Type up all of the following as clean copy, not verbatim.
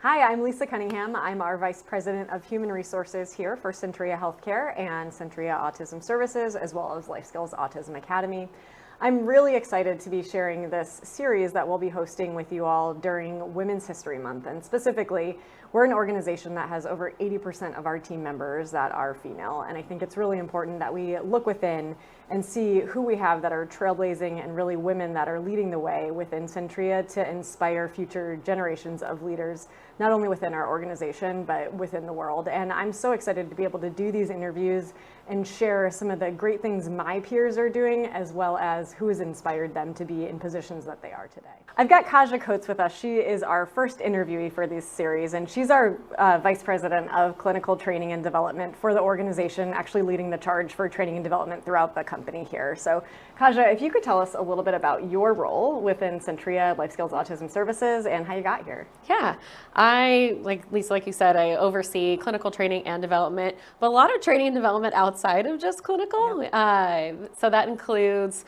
Hi, I'm Lisa Cunningham. I'm our Vice President of Human Resources here for Centria Healthcare and Centria Autism Services, as well as Life Skills Autism Academy. I'm really excited to be sharing this series that we'll be hosting with you all during Women's History Month. And specifically, we're an organization that has over 80% of our team members that are female. And I think it's really important that we look within and see who we have that are trailblazing and really women that are leading the way within Centria to inspire future generations of leaders, not only within our organization, but within the world. And I'm so excited to be able to do these interviews and share some of the great things my peers are doing, as well as who has inspired them to be in positions that they are today. I've got Kajza Coats with us. She is our first interviewee for this series, and she's our Vice President of Clinical Training and Development for the organization, actually leading the charge for training and development throughout the company here. So Kajza, if you could tell us a little bit about your role within Centria Life Skills Autism Services and how you got here. Yeah, like Lisa, like you said, I oversee clinical training and development, but a lot of training and development outside of just clinical. Yep. So that includes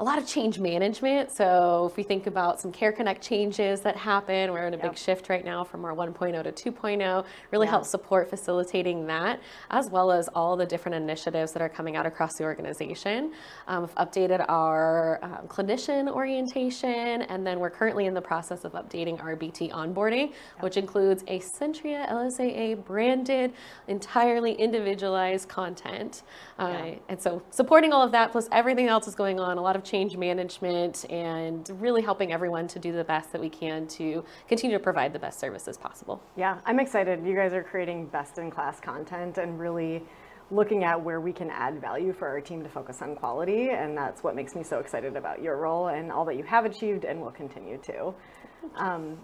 a lot of change management. So if we think about some Care Connect changes that happen, we're in a big shift right now from our 1.0 to 2.0, really help support facilitating that, as well as all the different initiatives that are coming out across the organization. We've updated our clinician orientation, and then we're currently in the process of updating our BT onboarding, which includes a Centria LSAA branded, entirely individualized content. And so supporting all of that, plus everything else is going on, a lot of change management, and really helping everyone to do the best that we can to continue to provide the best services possible. Yeah, I'm excited. You guys are creating best-in-class content and really looking at where we can add value for our team to focus on quality, and that's what makes me so excited about your role and all that you have achieved and will continue to.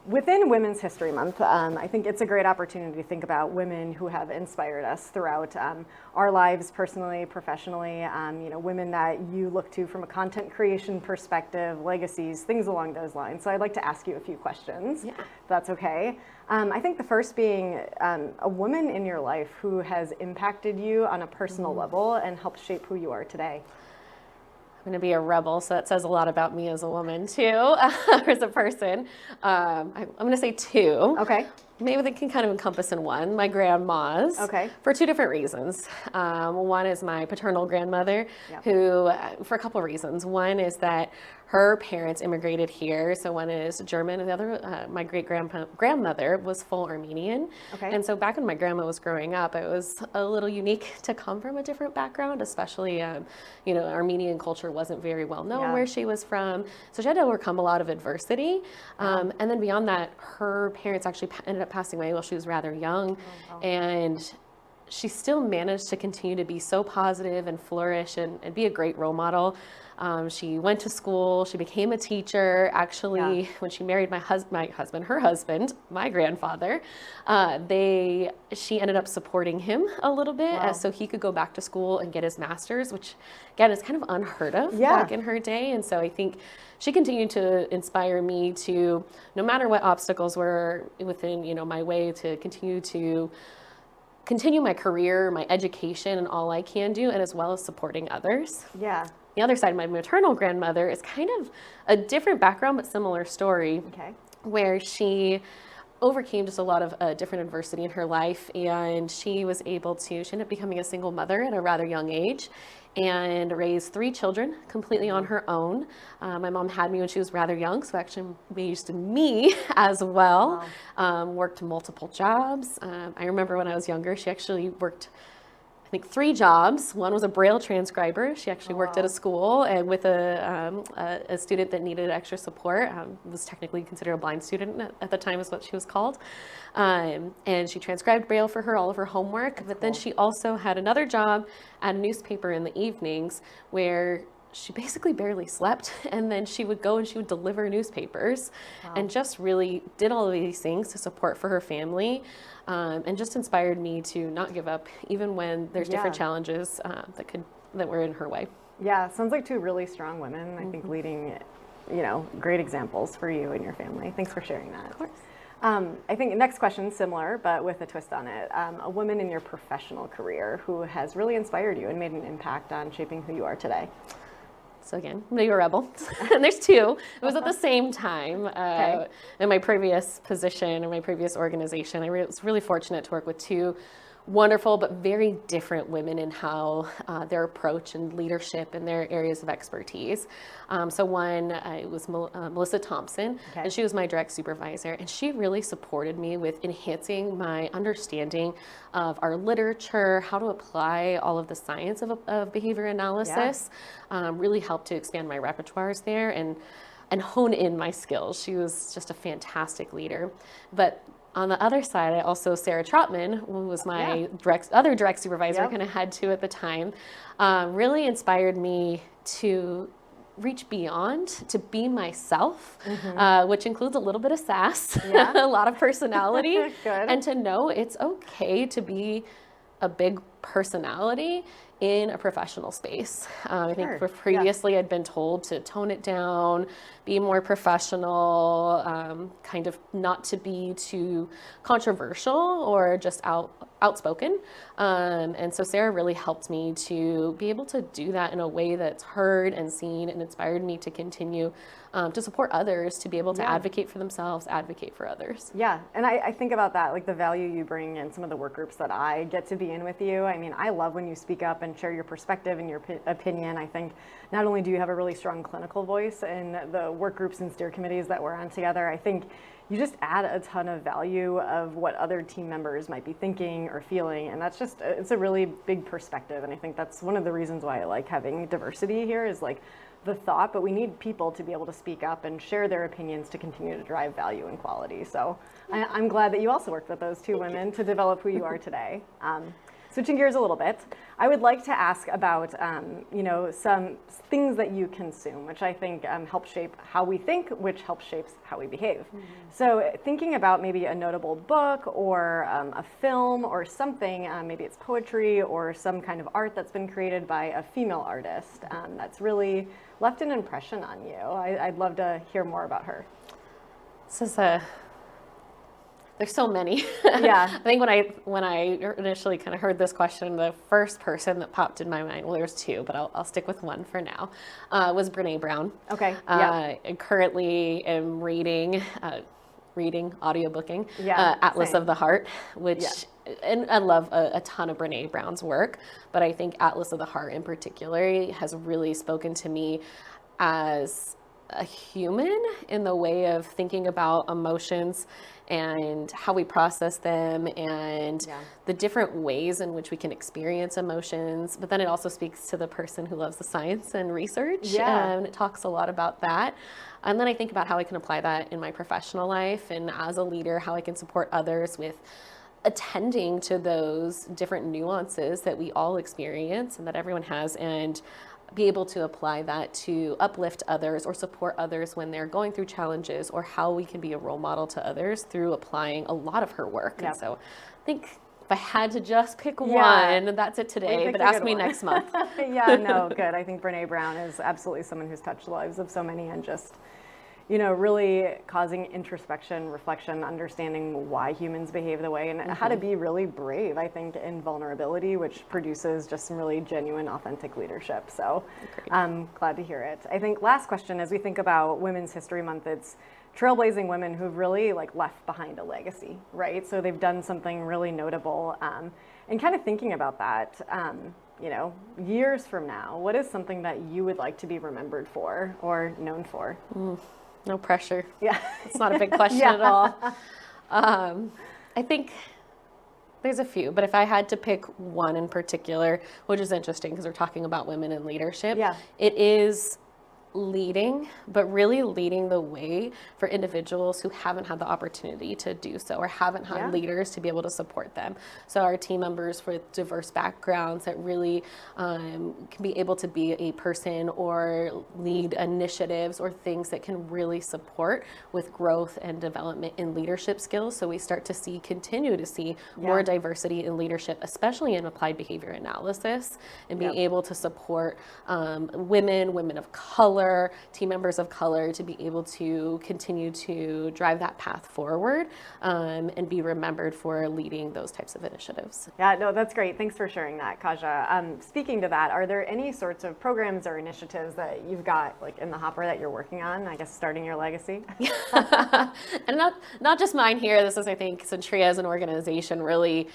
Within Women's History Month, I think it's a great opportunity to think about women who have inspired us throughout our lives, personally, professionally, women that you look to from a content creation perspective, legacies, things along those lines. So I'd like to ask you a few questions, if that's okay. I think the first being a woman in your life who has impacted you on a personal level and helped shape who you are today. I'm going to be a rebel, so that says a lot about me as a woman too, or as a person. I'm going to say two. Okay. Maybe they can kind of encompass in one, my grandmas. Okay. For two different reasons. One is my paternal grandmother, who, for a couple of reasons. One is that her parents immigrated here, so one is German, and the other, my great-grandmother was full Armenian. Okay. And so back when my grandma was growing up, it was a little unique to come from a different background, especially, Armenian culture wasn't very well known where she was from, so she had to overcome a lot of adversity. And then beyond that, her parents actually ended up passing away while she was rather young, and she still managed to continue to be so positive and flourish and be a great role model. She went to school, she became a teacher. Actually, when she married her husband, my grandfather, she ended up supporting him a little bit so he could go back to school and get his master's, which again is kind of unheard of back in her day. And so I think she continued to inspire me to, no matter what obstacles were within, my way, to continue my career, my education, and all I can do, and as well as supporting others. Yeah. The other side, my maternal grandmother, is kind of a different background, but similar story, where she overcame just a lot of different adversity in her life, and she ended up becoming a single mother at a rather young age and raised 3 children completely on her own. My mom had me when she was rather young, so actually raised me as well. Worked multiple jobs. I remember when I was younger, she actually worked, I think, 3 jobs. One was a Braille transcriber. She actually worked at a school and with a student that needed extra support. Was technically considered a blind student at the time, is what she was called. And she transcribed Braille for her, all of her homework. But then she also had another job at a newspaper in the evenings where she basically barely slept, and then she would go and she would deliver newspapers and just really did all of these things to support for her family, and just inspired me to not give up even when there's different challenges that were in her way. Yeah, sounds like 2 really strong women, I think, leading, great examples for you and your family. Thanks for sharing that. Of course. I think next question, similar, but with a twist on it. A woman in your professional career who has really inspired you and made an impact on shaping who you are today. So again, maybe a rebel. And there's two. It was at the same time. In my previous position or my previous organization, I was really fortunate to work with two wonderful but very different women in how their approach and leadership in their areas of expertise. So one was Melissa Thompson, and she was my direct supervisor, and she really supported me with enhancing my understanding of our literature, how to apply all of the science of behavior analysis, really helped to expand my repertoires there and hone in my skills. She was just a fantastic leader. But on the other side, I also, Sarah Trotman, who was my other direct supervisor, kind of had to at the time, really inspired me to reach beyond, to be myself, which includes a little bit of sass, a lot of personality, and to know it's okay to be a big personality in a professional space. I think previously I'd been told to tone it down, be more professional, kind of not to be too controversial or just outspoken. And so Sarah really helped me to be able to do that in a way that's heard and seen, and inspired me to continue to support others, to be able to advocate for themselves, advocate for others. Yeah, and I think about that, like the value you bring in some of the work groups that I get to be in with you. I mean, I love when you speak up and share your perspective and your opinion. I think not only do you have a really strong clinical voice in the work groups and steer committees that we're on together, I think you just add a ton of value of what other team members might be thinking or feeling, and that's just, it's a really big perspective. And I think that's one of the reasons why I like having diversity here, is like the thought, but we need people to be able to speak up and share their opinions to continue to drive value and quality. So I'm glad that you also worked with those two women to develop who you are today. Switching gears a little bit, I would like to ask about some things that you consume, which I think help shape how we think, which helps shapes how we behave. So thinking about maybe a notable book or a film or something, maybe it's poetry or some kind of art that's been created by a female artist that's really left an impression on you. I'd love to hear more about her. There's so many. I think when I initially kind of heard this question, the first person that popped in my mind, well, there's two, but I'll stick with one for now, was Brene Brown. I currently am reading, audiobooking, Atlas of the Heart, which, and I love a ton of Brene Brown's work, but I think Atlas of the Heart in particular has really spoken to me as a human in the way of thinking about emotions and how we process them and the different ways in which we can experience emotions. But then it also speaks to the person who loves the science and research, and it talks a lot about that. And then I think about how I can apply that in my professional life, and as a leader, how I can support others with attending to those different nuances that we all experience and that everyone has, and be able to apply that to uplift others or support others when they're going through challenges, or how we can be a role model to others through applying a lot of her work. And so I think if I had to just pick one, that's it today, but ask me next month. Good. I think Brene Brown is absolutely someone who's touched the lives of so many, and just really causing introspection, reflection, understanding why humans behave the way, and how to be really brave, I think, in vulnerability, which produces just some really genuine, authentic leadership. So I'm glad to hear it. I think last question, as we think about Women's History Month, it's trailblazing women who've really left behind a legacy, right? So they've done something really notable, and kind of thinking about that, years from now, what is something that you would like to be remembered for or known for? No pressure. It's not a big question at all. I think there's a few, but if I had to pick one in particular, which is interesting because we're talking about women in leadership, it is leading, but really leading the way for individuals who haven't had the opportunity to do so, or haven't had leaders to be able to support them. So our team members with diverse backgrounds that really can be able to be a person or lead initiatives or things that can really support with growth and development in leadership skills. So we start to continue to see more diversity in leadership, especially in applied behavior analysis, and being able to support women of color, color, team members of color, to be able to continue to drive that path forward and be remembered for leading those types of initiatives. Yeah, no, that's great. Thanks for sharing that, Kajza. Speaking to that, are there any sorts of programs or initiatives that you've got like in the hopper that you're working on, I guess starting your legacy? And not just mine here. This is, I think, Centria as an organization really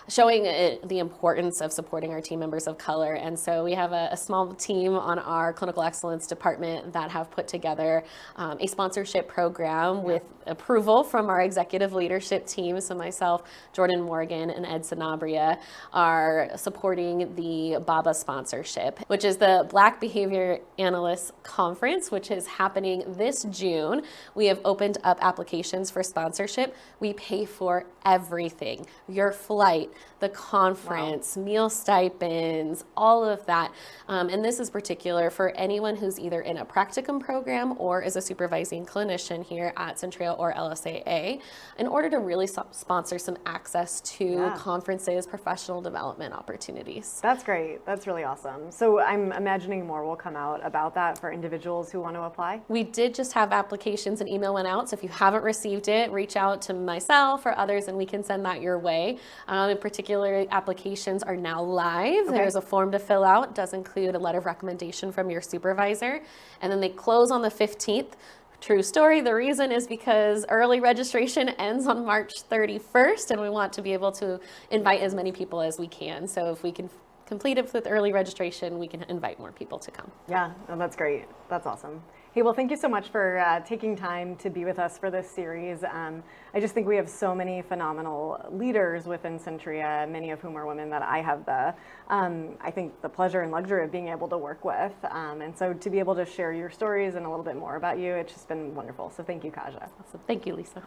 showing the importance of supporting our team members of color. And so we have a small team on our clinical excellence department that have put together a sponsorship program with approval from our executive leadership team. So myself, Jordan Morgan, and Ed Sanabria are supporting the BABA sponsorship, which is the Black Behavior Analysts Conference, which is happening this June. We have opened up applications for sponsorship. We pay for everything, your flight, the conference, meal stipends, all of that. And this is particular for anyone who's either in a practicum program or is a supervising clinician here at Centria or LSAA, in order to really sponsor some access to conferences, professional development opportunities. That's great. That's really awesome. So I'm imagining more will come out about that for individuals who want to apply. We did just have applications, and email went out. So if you haven't received it, reach out to myself or others and we can send that your way. In particular, applications are now live. There's a form to fill out. It does include a letter of recommendation from your supervisor. And then they close on the 15th. True story. The reason is because early registration ends on March 31st, and we want to be able to invite as many people as we can. So if we can complete it with early registration, we can invite more people to come. Yeah, no, that's great. That's awesome. Hey, well, thank you so much for taking time to be with us for this series. I just think we have so many phenomenal leaders within Centria, many of whom are women that I have I think the pleasure and luxury of being able to work with. And so to be able to share your stories and a little bit more about you, it's just been wonderful. So thank you, Kajza. Awesome. Thank you, Lisa.